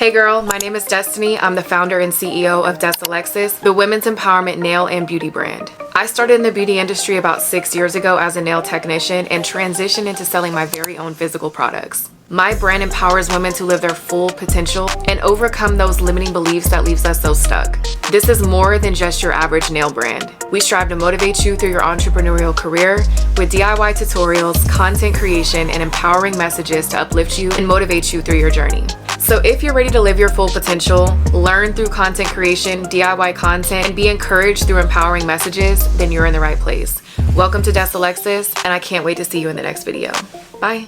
Hey girl, my name is Destiny. I'm the founder and CEO of Desalexiss, the women's empowerment nail and beauty brand. I started in the beauty industry about 6 years ago as a nail technician and transitioned into selling my very own physical products. My brand empowers women to live their full potential and overcome those limiting beliefs that leaves us so stuck. This is more than just your average nail brand. We strive to motivate you through your entrepreneurial career with DIY tutorials, content creation, and empowering messages to uplift you and motivate you through your journey. So if you're ready to live your full potential, learn through content creation, DIY content, and be encouraged through empowering messages, then you're in the right place. Welcome to Desalexiss, and I can't wait to see you in the next video. Bye.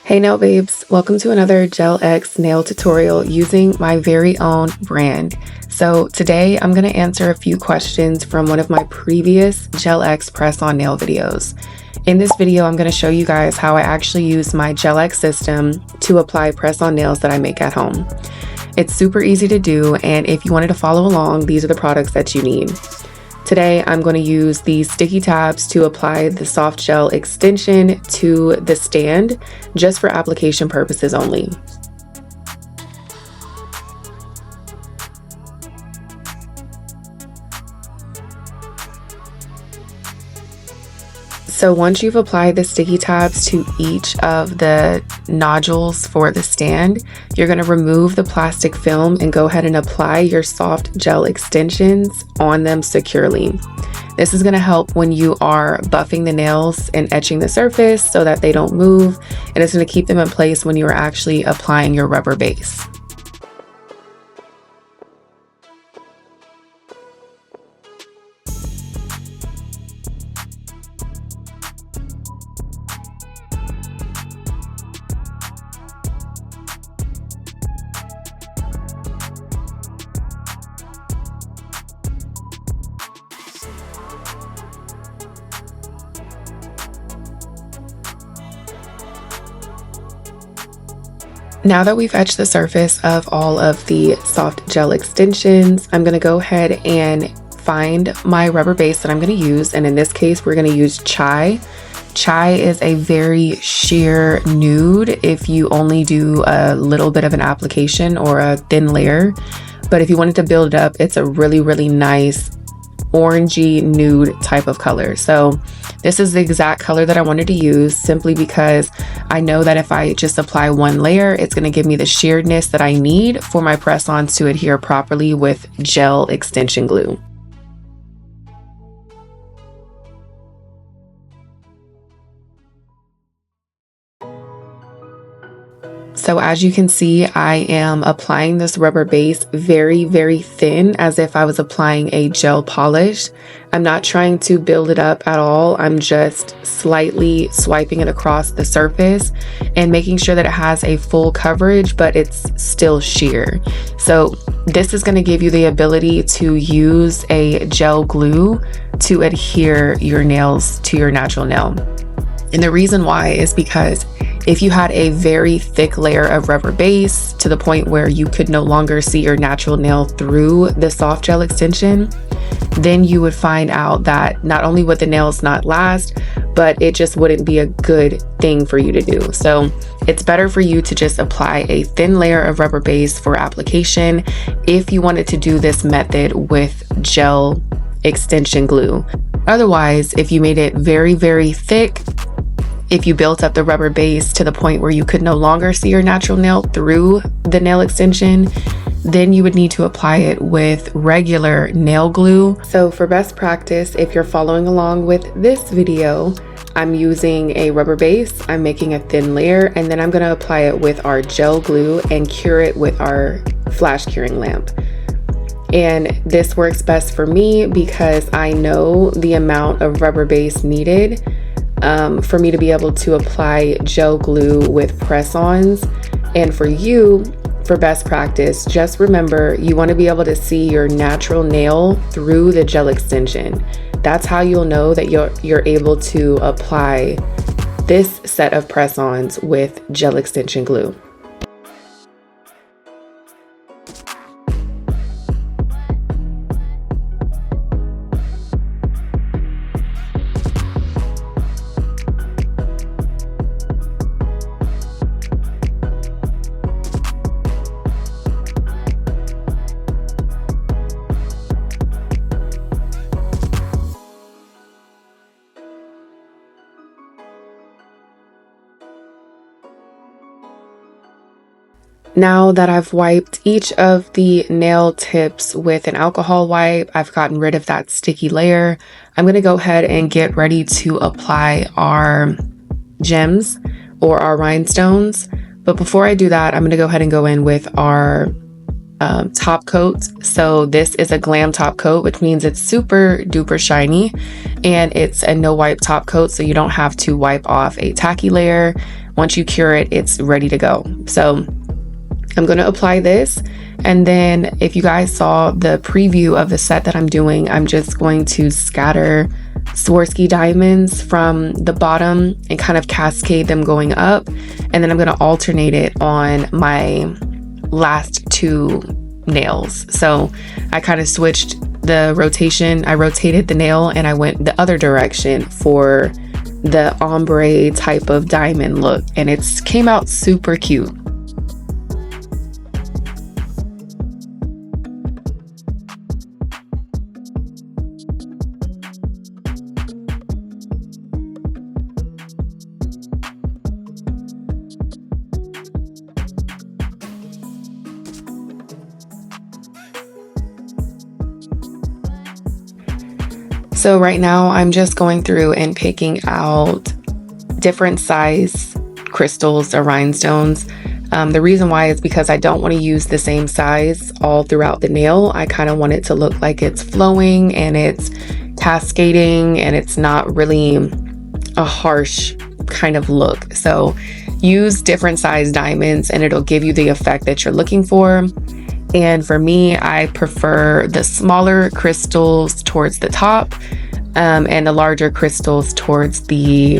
Hey nail babes, welcome to another Gel X nail tutorial using my very own brand. So today I'm going to answer a few questions from one of my previous Gel X press-on nail videos. In this video, I'm going to show you guys how I actually use my Gel X system to apply press-on nails that I make at home. It's super easy to do, and if you wanted to follow along, these are the products that you need. Today, I'm going to use these sticky tabs to apply the soft gel extension to the stand, just for application purposes only. So once you've applied the sticky tabs to each of the nodules for the stand, you're going to remove the plastic film and go ahead and apply your soft gel extensions on them securely. This is going to help when you are buffing the nails and etching the surface so that they don't move, and it's going to keep them in place when you're actually applying your rubber base. Now that we've etched the surface of all of the soft gel extensions, I'm going to go ahead and find my rubber base that I'm going to use. And in this case, we're going to use Chai. Chai is a very sheer nude if you only do a little bit of an application or a thin layer. But if you wanted to build it up, it's a really, really nice orangey nude type of color. So this is the exact color that I wanted to use, simply because I know that if I just apply one layer, it's going to give me the sheerness that I need for my press-ons to adhere properly with gel extension glue. So as you can see, I am applying this rubber base very, very thin, as if I was applying a gel polish. I'm not trying to build it up at all. I'm just slightly swiping it across the surface and making sure that it has a full coverage, but it's still sheer. So this is going to give you the ability to use a gel glue to adhere your nails to your natural nail. And the reason why is because if you had a very thick layer of rubber base to the point where you could no longer see your natural nail through the soft gel extension, then you would find out that not only would the nails not last, but it just wouldn't be a good thing for you to do. So it's better for you to just apply a thin layer of rubber base for application if you wanted to do this method with gel extension glue. Otherwise, if you made it very, very thick, if you built up the rubber base to the point where you could no longer see your natural nail through the nail extension, then you would need to apply it with regular nail glue. So for best practice, if you're following along with this video, I'm using a rubber base, I'm making a thin layer, and then I'm going to apply it with our gel glue and cure it with our flash curing lamp. And this works best for me because I know the amount of rubber base needed for me to be able to apply gel glue with press-ons. And for you, for best practice, just remember you want to be able to see your natural nail through the gel extension. That's how you'll know that you're able to apply this set of press-ons with gel extension glue. Now that I've wiped each of the nail tips with an alcohol wipe, I've gotten rid of that sticky layer. I'm going to go ahead and get ready to apply our gems or our rhinestones. But before I do that, I'm going to go ahead and go in with our top coat. So this is a glam top coat, which means it's super duper shiny, and it's a no wipe top coat, so you don't have to wipe off a tacky layer. Once you cure it, it's ready to go. So I'm going to apply this, and then if you guys saw the preview of the set that I'm doing, I'm just going to scatter Swarovski diamonds from the bottom and kind of cascade them going up, and then I'm going to alternate it on my last two nails. So I kind of switched the rotation. I rotated the nail and I went the other direction for the ombre type of diamond look, and it came out super cute. So right now I'm just going through and picking out different size crystals or rhinestones. The reason why is because I don't want to use the same size all throughout the nail. I kind of want it to look like it's flowing and it's cascading and it's not really a harsh kind of look. So use different size diamonds and it'll give you the effect that you're looking for. And for me, I prefer the smaller crystals towards the top and the larger crystals towards the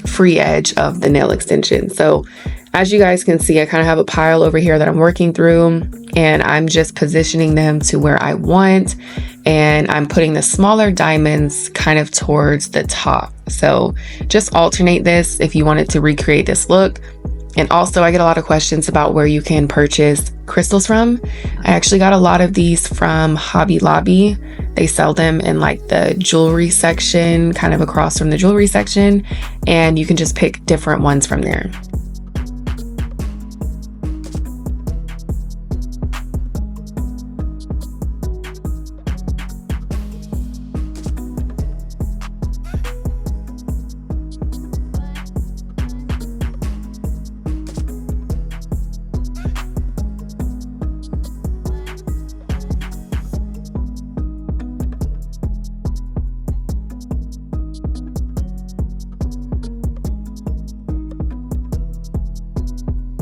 free edge of the nail extension. So as you guys can see, I kind of have a pile over here that I'm working through, and I'm just positioning them to where I want. And I'm putting the smaller diamonds kind of towards the top. So just alternate this if you wanted to recreate this look. And also I get a lot of questions about where you can purchase crystals from. I actually got a lot of these from Hobby Lobby. They sell them in like the jewelry section, kind of across from the jewelry section, and you can just pick different ones from there.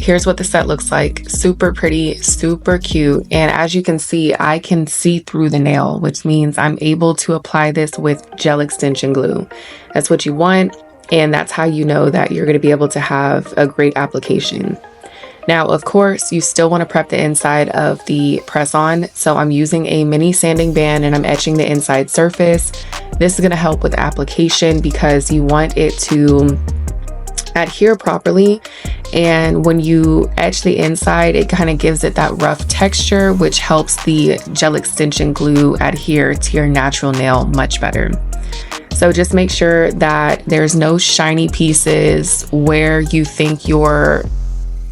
Here's what the set looks like. Super pretty, super cute. And as you can see, I can see through the nail, which means I'm able to apply this with gel extension glue. That's what you want. And that's how you know that you're going to be able to have a great application. Now, of course, you still want to prep the inside of the press on. So I'm using a mini sanding band and I'm etching the inside surface. This is going to help with application because you want it to adhere properly, and when you etch the inside, it kind of gives it that rough texture, which helps the gel extension glue adhere to your natural nail much better. So just make sure that there's no shiny pieces where you think your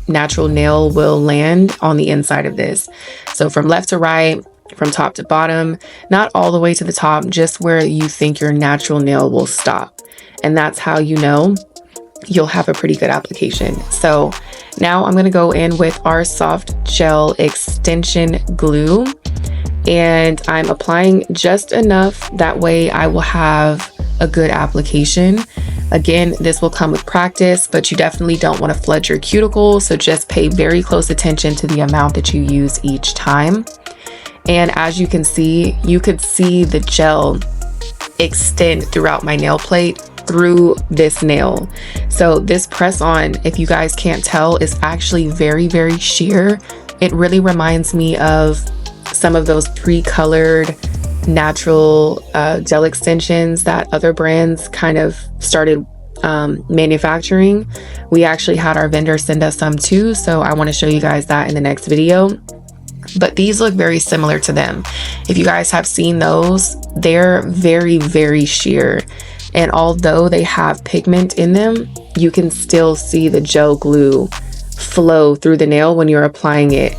natural nail will land on the inside of this. So from left to right, from top to bottom, not all the way to the top, just where you think your natural nail will stop. And that's how you know you'll have a pretty good application. So now I'm going to go in with our soft gel extension glue, and I'm applying just enough, that way I will have a good application. Again, this will come with practice, but you definitely don't want to flood your cuticles, so just pay very close attention to the amount that you use each time. And as you can see, you could see the gel extend throughout my nail plate through this nail. So this press on, if you guys can't tell, is actually very, very sheer. It really reminds me of some of those pre-colored natural gel extensions that other brands kind of started manufacturing. We actually had our vendor send us some too, so I want to show you guys that in the next video. But these look very similar to them. If you guys have seen those, they're very, very sheer. And although they have pigment in them, you can still see the gel glue flow through the nail when you're applying it,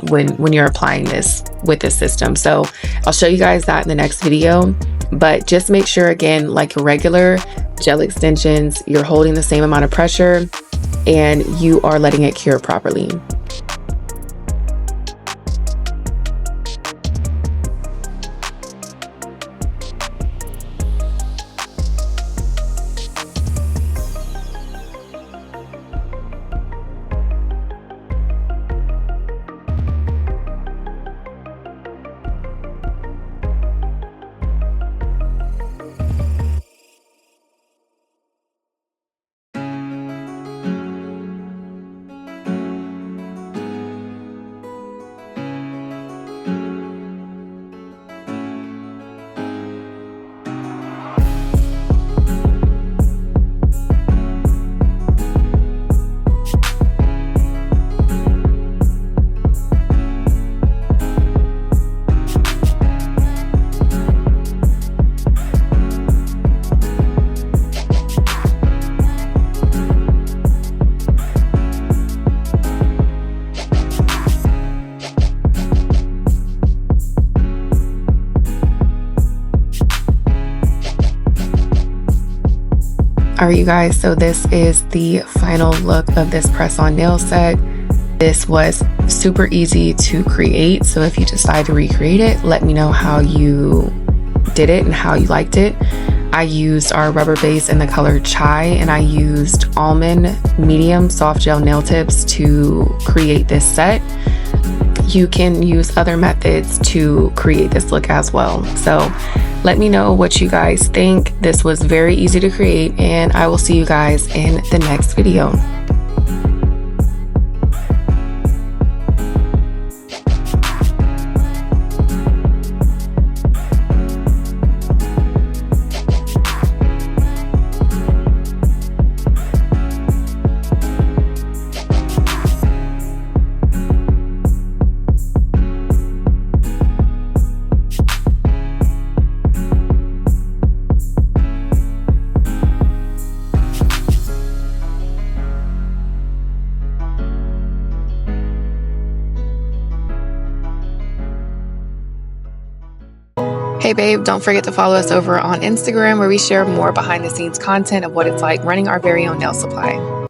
when you're applying this with this system. So I'll show you guys that in the next video, but just make sure, again, like regular gel extensions, you're holding the same amount of pressure and you are letting it cure properly. All right, you guys, so this is the final look of this press-on nail set. This was super easy to create, so if you decide to recreate it, let me know how you did it and how you liked it. I used our rubber base in the color Chai, and I used almond medium soft gel nail tips to create this set. You can use other methods to create this look as well. So let me know what you guys think. This was very easy to create, and I will see you guys in the next video. Hey babe, don't forget to follow us over on Instagram, where we share more behind the scenes content of what it's like running our very own nail supply.